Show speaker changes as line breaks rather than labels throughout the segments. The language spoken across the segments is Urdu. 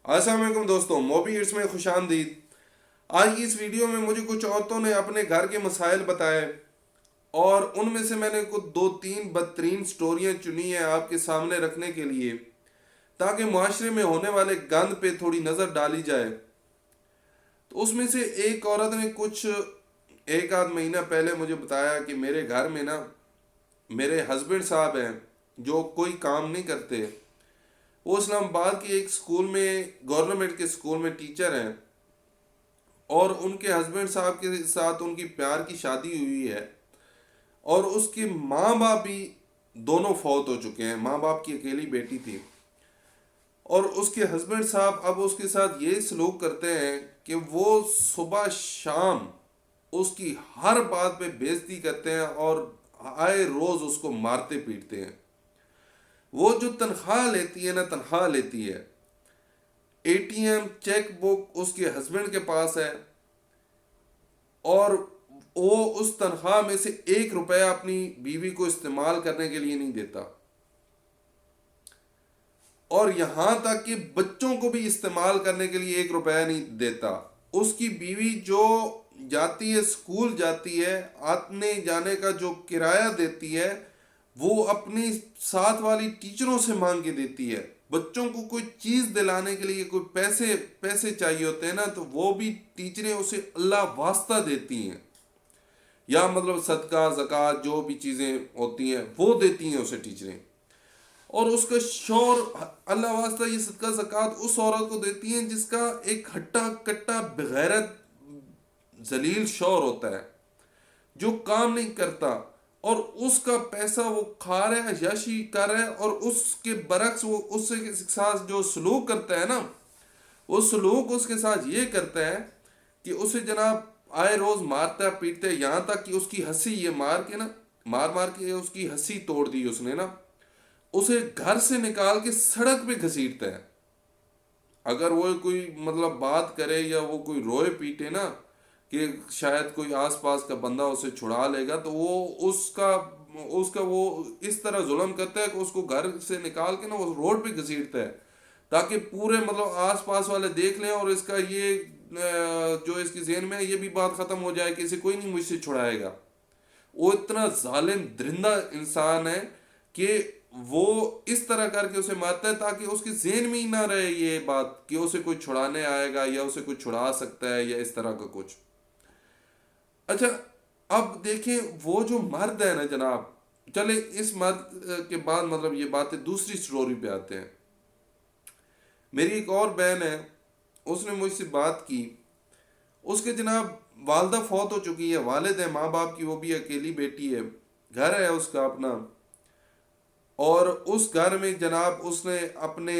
السلام علیکم دوستوں، موبی ہٹس میں خوش آمدید۔ آج کی اس ویڈیو میں مجھے کچھ عورتوں نے اپنے گھر کے مسائل بتائے اور ان میں سے میں نے کچھ دو تین بدترین سٹوریاں چنی ہیں آپ کے سامنے رکھنے کے لیے، تاکہ معاشرے میں ہونے والے گند پہ تھوڑی نظر ڈالی جائے۔ تو اس میں سے ایک عورت نے کچھ ایک آدھ مہینہ پہلے مجھے بتایا کہ میرے گھر میں نا میرے ہسبینڈ صاحب ہیں جو کوئی کام نہیں کرتے۔ وہ اسلام آباد کے ایک اسکول میں، گورنمنٹ کے اسکول میں ٹیچر ہیں، اور ان کے ہسبینڈ صاحب کے ساتھ ان کی پیار کی شادی ہوئی ہے، اور اس کے ماں باپ بھی دونوں فوت ہو چکے ہیں۔ ماں باپ کی اکیلی بیٹی تھی، اور اس کے ہسبینڈ صاحب اب اس کے ساتھ یہ سلوک کرتے ہیں کہ وہ صبح شام اس کی ہر بات پہ بےعزتی کرتے ہیں اور آئے روز اس کو مارتے پیٹتے ہیں۔ وہ جو تنخواہ لیتی ہے نا، تنخواہ لیتی ہے، A T M cheque book اس کے ہسبینڈ کے پاس ہے، اور وہ اس تنخواہ میں سے 1 روپیہ اپنی بیوی کو استعمال کرنے کے لیے نہیں دیتا، اور یہاں تک کہ بچوں کو بھی استعمال کرنے کے لیے 1 روپیہ نہیں دیتا۔ اس کی بیوی جو جاتی ہے، اسکول جاتی ہے، آنے جانے کا جو کرایہ دیتی ہے وہ اپنی ساتھ والی ٹیچروں سے مانگ کے دیتی ہے۔ بچوں کو کوئی چیز دلانے کے لیے کوئی پیسے چاہیے ہوتے ہیں نا، تو وہ بھی ٹیچریں اسے اللہ واسطہ دیتی ہیں، یا مطلب صدقہ زکوٰۃ جو بھی چیزیں ہوتی ہیں وہ دیتی ہیں اسے ٹیچریں۔ اور اس کا شور اللہ واسطہ یہ صدقہ زکوٰۃ اس عورت کو دیتی ہیں جس کا ایک ہٹا کٹا بغیرت ذلیل شور ہوتا ہے، جو کام نہیں کرتا، اور اس کا پیسہ وہ کھا رہا ہے، عیاشی کر رہا ہے، اور اس کے برعکس وہ اس کے ساتھ جو سلوک کرتا ہے نا، وہ سلوک اس کے ساتھ یہ کرتا ہے کہ اسے جناب آئے روز مارتا ہے پیٹتا ہے، یہاں تک کہ اس کی ہنسی یہ مار کے اس کی ہنسی توڑ دی اس نے نا، اسے گھر سے نکال کے سڑک پہ گھسیٹتا ہے۔ اگر وہ کوئی مطلب بات کرے یا وہ کوئی روئے پیٹے نا کہ شاید کوئی آس پاس کا بندہ اسے چھڑا لے گا، تو وہ اس کا وہ اس طرح ظلم کرتا ہے کہ اس کو گھر سے نکال کے نا وہ روڈ پہ گھسیٹتا ہے، تاکہ پورے مطلب آس پاس والے دیکھ لیں، اور اس کا یہ جو اس کے ذہن میں ہے یہ بھی بات ختم ہو جائے کہ اسے کوئی نہیں مجھ سے چھڑائے گا۔ وہ اتنا ظالم درندہ انسان ہے کہ وہ اس طرح کر کے اسے مارتا ہے تاکہ اس کے ذہن میں ہی نہ رہے یہ بات کہ اسے کوئی چھڑانے آئے گا یا اسے کوئی چھڑا سکتا ہے یا اس طرح کا کچھ۔ اچھا، اب دیکھیں وہ جو مرد ہے نا جناب، چلے اس مرد کے بعد مطلب یہ باتیں دوسری سٹوری پہ آتے ہیں۔ میری ایک اور بہن ہے، اس نے مجھ سے بات کی، اس کے جناب والدہ فوت ہو چکی ہے، والد ہے، ماں باپ کی وہ بھی اکیلی بیٹی ہے، گھر ہے اس کا اپنا، اور اس گھر میں جناب اس نے اپنے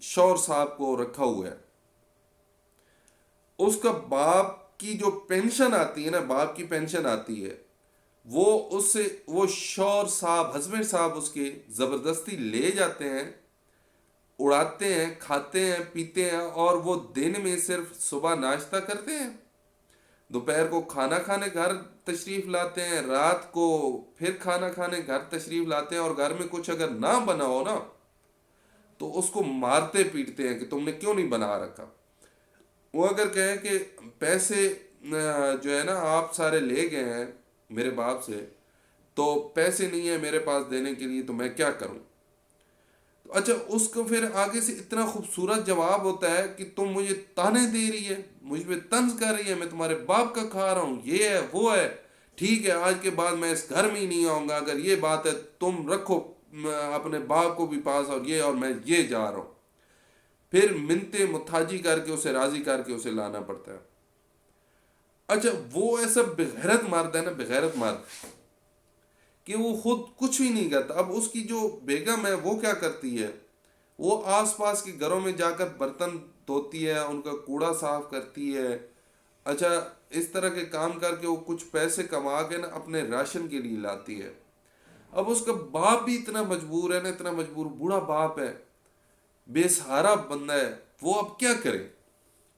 شوہر صاحب کو رکھا ہوا ہے۔ اس کا باپ کی جو پینشن آتی ہے نا، باپ کی پینشن آتی ہے، وہ اس سے وہ شوہر صاحب ہسبینڈ صاحب اس کے زبردستی لے جاتے ہیں، اڑاتے ہیں، کھاتے ہیں، پیتے ہیں، اور وہ دن میں صرف صبح ناشتہ کرتے ہیں، دوپہر کو کھانا کھانے گھر تشریف لاتے ہیں، رات کو پھر کھانا کھانے گھر تشریف لاتے ہیں، اور گھر میں کچھ اگر نہ بنا ہو نا تو اس کو مارتے پیٹتے ہیں کہ تم نے کیوں نہیں بنا رکھا۔ وہ اگر کہیں کہ پیسے جو ہے نا آپ سارے لے گئے ہیں میرے باپ سے، تو پیسے نہیں ہیں میرے پاس دینے کے لیے، تو میں کیا کروں؟ تو اچھا، اس کو پھر آگے سے اتنا خوبصورت جواب ہوتا ہے کہ تم مجھے تانے دے رہی ہے، مجھ پہ طنز کر رہی ہے، میں تمہارے باپ کا کھا رہا ہوں، یہ ہے وہ ہے، ٹھیک ہے آج کے بعد میں اس گھر میں ہی نہیں آؤں گا، اگر یہ بات ہے تم رکھو اپنے باپ کو بھی پاس، اور میں یہ جا رہا ہوں۔ پھر منتے متھاجی کر کے اسے راضی کر کے اسے لانا پڑتا ہے۔ اچھا، وہ ایسا بغیرت مرد ہے نا، بغیرت مرد، کہ وہ خود کچھ بھی نہیں کرتا۔ اب اس کی جو بیگم ہے وہ کیا کرتی ہے، وہ آس پاس کے گھروں میں جا کر برتن دھوتی ہے، ان کا کوڑا صاف کرتی ہے۔ اچھا، اس طرح کے کام کر کے وہ کچھ پیسے کما کے نا اپنے راشن کے لیے لاتی ہے۔ اب اس کا باپ بھی اتنا مجبور ہے نا، اتنا مجبور، بوڑھا باپ ہے، بے سہارا بندہ ہے، وہ اب کیا کرے،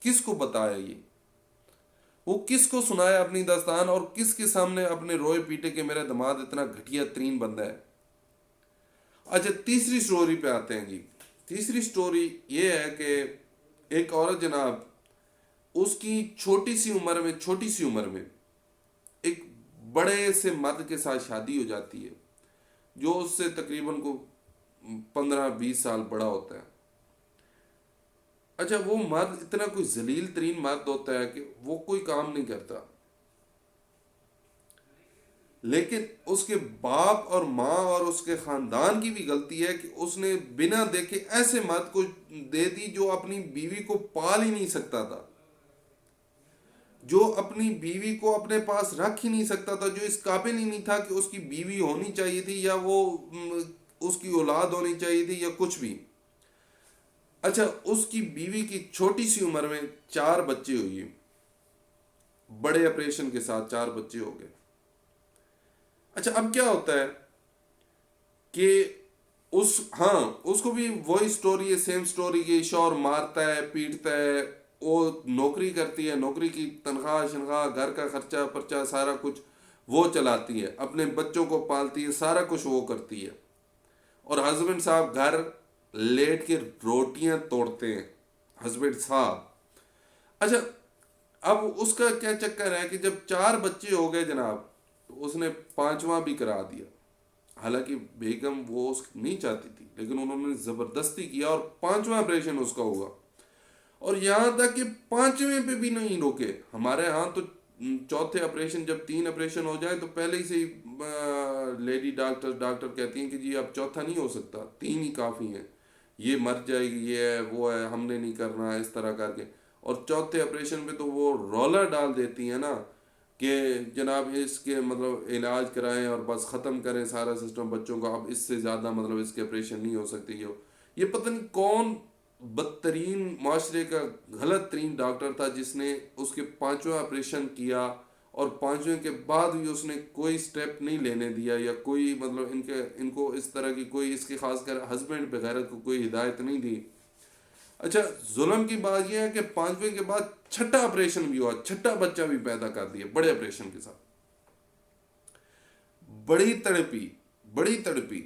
کس کو بتایا یہ، وہ کس کو سنایا اپنی داستان، اور کس کے سامنے اپنے روئے پیٹے کہ میرا دماد اتنا گھٹیا ترین بندہ ہے۔ اچھا، تیسری سٹوری پہ آتے ہیں جی۔ تیسری سٹوری یہ ہے کہ ایک عورت جناب، اس کی چھوٹی سی عمر میں ایک بڑے سے مرد کے ساتھ شادی ہو جاتی ہے، جو اس سے تقریباً کو 15-20 سال بڑا ہوتا ہے. اچھا، وہ مرد اتنا کوئی ذلیل ترین مرد ہوتا ہے کہ وہ کوئی کام نہیں کرتا، لیکن اس کے باپ اور ماں اور اس کے خاندان کی بھی غلطی ہے کہ اس نے بنا دیکھے ایسے مرد کو دے دی جو اپنی بیوی کو پال ہی نہیں سکتا تھا، جو اپنی بیوی کو اپنے پاس رکھ ہی نہیں سکتا تھا، جو اس قابل ہی نہیں تھا کہ اس کی بیوی ہونی چاہیے تھی یا وہ اس کی اولاد ہونی چاہیے تھی یا کچھ بھی. اچھا، اس کی بیوی کی چھوٹی سی عمر میں 4 بچے ہوئی، بڑے آپریشن کے ساتھ 4 بچے ہو گئے. اچھا، اب کیا ہوتا ہے کہ اس کو بھی وہی سٹوری ہے، سیم سٹوری کی. شوہر مارتا ہے، پیٹتا ہے، وہ نوکری کرتی ہے، نوکری کی تنخواہ شنخواہ، گھر کا خرچہ پرچہ سارا کچھ وہ چلاتی ہے، اپنے بچوں کو پالتی ہے، سارا کچھ وہ کرتی ہے. اور ہسبینڈ صاحب گھر لیٹ کے روٹیاں توڑتے ہیں، ہسبینڈ صاحب. اچھا، اب اس کا کیا چکر ہے کہ جب 4 بچے ہو گئے جناب، تو اس نے 5واں بھی کرا دیا. حالانکہ بیگم وہ اس نہیں چاہتی تھی، لیکن انہوں نے زبردستی کیا اور 5واں آپریشن اس کا ہوا. اور یہاں تک کہ 5ویں پہ بھی نہیں روکے. ہمارے ہاں تو چوتھے آپریشن، جب 3 آپریشن ہو جائے تو پہلے ہی سے لیڈی ڈاکٹر کہتی ہیں کہ جی اب چوتھا نہیں ہو سکتا، 3 ہی کافی ہیں، یہ مر جائے گی، یہ ہے وہ ہے، ہم نے نہیں کرنا ہے، اس طرح کر کے. اور چوتھے آپریشن پہ تو وہ رولر ڈال دیتی ہیں نا کہ جناب اس کے مطلب علاج کرائیں اور بس ختم کریں سارا سسٹم بچوں کا، اب اس سے زیادہ مطلب اس کے آپریشن نہیں ہو سکتے. یہ پتہ نہیں کون بدترین معاشرے کا غلط ترین ڈاکٹر تھا جس نے اس کے 5واں آپریشن کیا، اور 5ویں کے بعد بھی اس نے کوئی سٹیپ نہیں لینے دیا، یا کوئی مطلب ان کو اس طرح کی کوئی، اس کے خاص کر ہسبینڈ بغیرت کو کوئی ہدایت نہیں دی. اچھا، ظلم کی بات یہ ہے کہ 5ویں کے بعد 6ٹھا آپریشن بھی ہوا، 6ٹھا بچہ بھی پیدا کر دیا بڑے آپریشن کے ساتھ. بڑی تڑپی،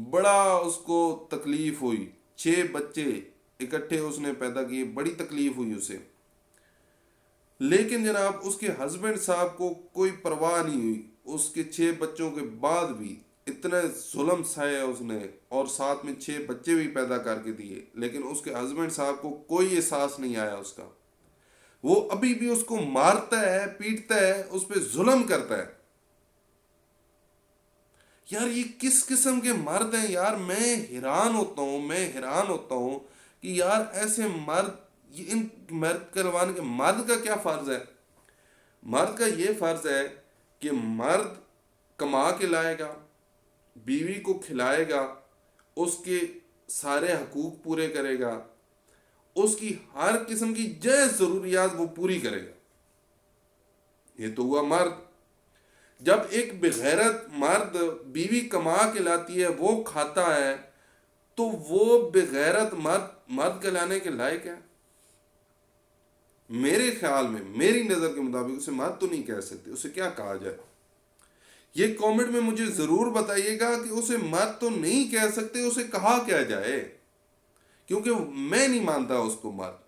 بڑا اس کو تکلیف ہوئی. 6 بچے اکٹھے اس نے پیدا کیے، بڑی تکلیف ہوئی اسے. لیکن جناب اس کے ہسبینڈ صاحب کو کوئی پرواہ نہیں ہوئی. اس کے 6 بچوں کے بعد بھی اتنے ظلم سہے اس نے، اور ساتھ میں 6 بچے بھی پیدا کر کے دیے، لیکن اس کے ہسبینڈ صاحب کو کوئی احساس نہیں آیا اس کا. وہ ابھی بھی اس کو مارتا ہے، پیٹتا ہے، اس پہ ظلم کرتا ہے. یار یہ کس قسم کے مرد ہیں یار؟ میں حیران ہوتا ہوں کہ یار ایسے مرد، ان مرد کروانے کے، مرد کا کیا فرض ہے؟ مرد کا یہ فرض ہے کہ مرد کما کے لائے گا، بیوی کو کھلائے گا، اس کے سارے حقوق پورے کرے گا، اس کی ہر قسم کی جائز ضروریات وہ پوری کرے گا. یہ تو ہوا مرد. جب ایک بغیرت مرد بیوی کما کے لاتی ہے، وہ کھاتا ہے، تو وہ بغیرت مرد کے لانے کے لائق ہے؟ میرے خیال میں، میری نظر کے مطابق اسے مرد تو نہیں کہہ سکتے. اسے کیا کہا جائے؟ یہ کامنٹ میں مجھے ضرور بتائیے گا کہ اسے مرد تو نہیں کہہ سکتے، اسے کہا کیا جائے، کیونکہ میں نہیں مانتا اس کو مرد.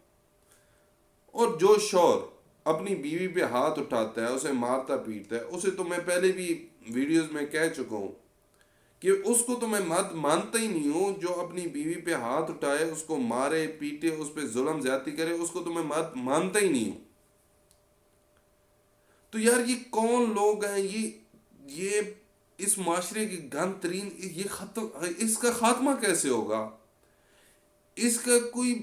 اور جو شوہر اپنی بیوی پہ ہاتھ اٹھاتا ہے، اسے مارتا پیٹتا ہے، اسے تو میں پہلے بھی ویڈیوز میں کہہ چکا ہوں کہ اس کو تو میں مرد مانتا ہی نہیں ہوں. جو اپنی بیوی پہ ہاتھ اٹھائے، اس کو مارے پیٹے، اس پہ ظلم زیادتی کرے، اس کو تو میں مرد مانتا ہی نہیں ہوں. تو یار یہ کون لوگ ہیں؟ یہ اس معاشرے کی گند ترین، اس کا خاتمہ کیسے ہوگا؟ اس کا کوئی،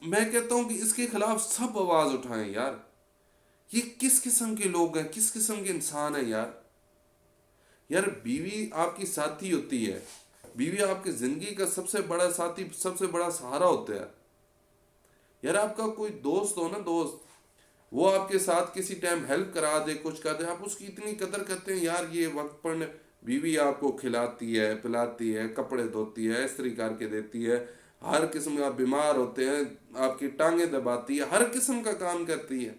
میں کہتا ہوں کہ اس کے خلاف سب آواز اٹھائیں یار. یہ کس قسم کے لوگ ہیں، کس قسم کے انسان ہیں یار؟ یار بیوی آپ کی ساتھی ہوتی ہے، بیوی آپ کی زندگی کا سب سے بڑا ساتھی، سب سے بڑا سہارا ہوتا ہے. یار آپ کا کوئی دوست ہو نا، دوست، وہ آپ کے ساتھ کسی ٹائم ہیلپ کرا دے، کچھ کر دے، آپ اس کی اتنی قدر کرتے ہیں یار. یہ وقت پر بیوی آپ کو کھلاتی ہے، پلاتی ہے، کپڑے دھوتی ہے، استری کر کے دیتی ہے، ہر قسم کا، بیمار ہوتے ہیں آپ کی ٹانگیں دباتی ہے، ہر قسم کا کام کرتی ہے.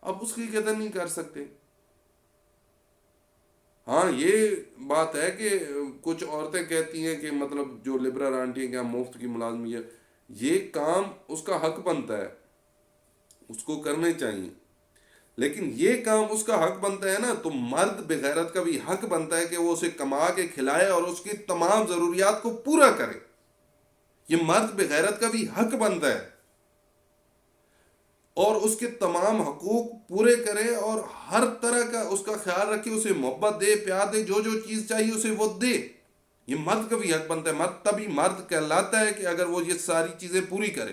اب اس کی قدر نہیں کر سکتے. ہاں یہ بات ہے کہ کچھ عورتیں کہتی ہیں کہ مطلب جو لبرل آنٹی ہیں کہ ہم مفت کی ملازمی ہے. یہ کام اس کا حق بنتا ہے، اس کو کرنے چاہیے، لیکن یہ کام اس کا حق بنتا ہے نا، تو مرد بغیرت کا بھی حق بنتا ہے کہ وہ اسے کما کے کھلائے اور اس کی تمام ضروریات کو پورا کرے۔ یہ مرد بغیرت کا بھی حق بنتا ہے، اور اس کے تمام حقوق پورے کرے، اور ہر طرح کا اس کا خیال رکھے، اسے محبت دے، پیار دے، جو جو چیز چاہیے اسے وہ دے۔ یہ مرد کا بھی حق بنتا ہے، مرد تبھی مرد کہلاتا ہے کہ اگر وہ یہ ساری چیزیں پوری کرے۔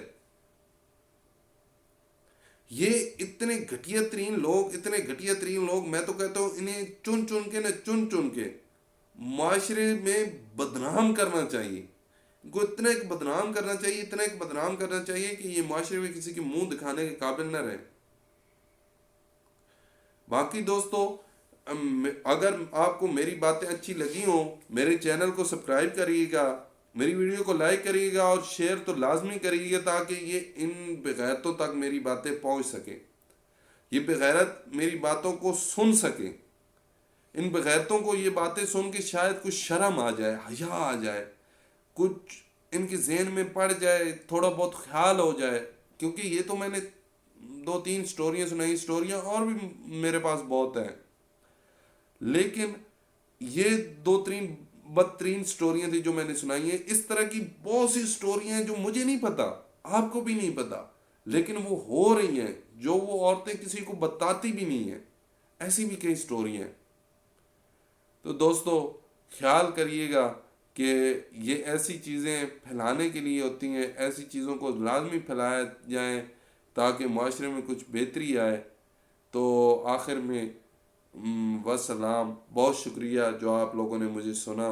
یہ اتنے گھٹیا ترین لوگ، اتنے گھٹیا ترین لوگ، میں تو کہتا ہوں انہیں چن چن کے، چن چن کے معاشرے میں بدنام کرنا چاہیے، ان کو اتنا ایک بدنام کرنا چاہیے، اتنا ایک بدنام کرنا چاہیے کہ یہ معاشرے میں کسی کے منہ دکھانے کے قابل نہ رہے۔ باقی دوستو، اگر آپ کو میری باتیں اچھی لگی ہوں، میرے چینل کو سبسکرائب کریے گا، میری ویڈیو کو لائک کریے گا، اور شیئر تو لازمی کریے گا، تاکہ یہ ان بغیرتوں تک میری باتیں پہنچ سکیں، یہ بغیرت میری باتوں کو سن سکیں، ان بغیرتوں کو یہ باتیں سن کے شاید کچھ شرم آ جائے، حیا آ جائے، کچھ ان کے ذہن میں پڑ جائے، تھوڑا بہت خیال ہو جائے، کیونکہ یہ تو میں نے 2 3 سٹوریاں سنائی، سٹوریاں اور بھی میرے پاس بہت ہیں، لیکن یہ 2 3 بدترین سٹوریاں تھی جو میں نے سنائی ہیں۔ اس طرح کی بہت سی سٹوریاں ہیں جو مجھے نہیں پتا، آپ کو بھی نہیں پتا، لیکن وہ ہو رہی ہیں، جو وہ عورتیں کسی کو بتاتی بھی نہیں ہیں، ایسی بھی کئی سٹوریاں ہیں۔ تو دوستو، خیال کریے گا کہ یہ ایسی چیزیں پھیلانے کے لیے ہوتی ہیں، ایسی چیزوں کو لازمی پھیلایا جائیں تاکہ معاشرے میں کچھ بہتری آئے۔ تو آخر میں وسلام، بہت شکریہ جو آپ لوگوں نے مجھے سنا،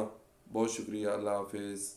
بہت شکریہ، اللہ حافظ۔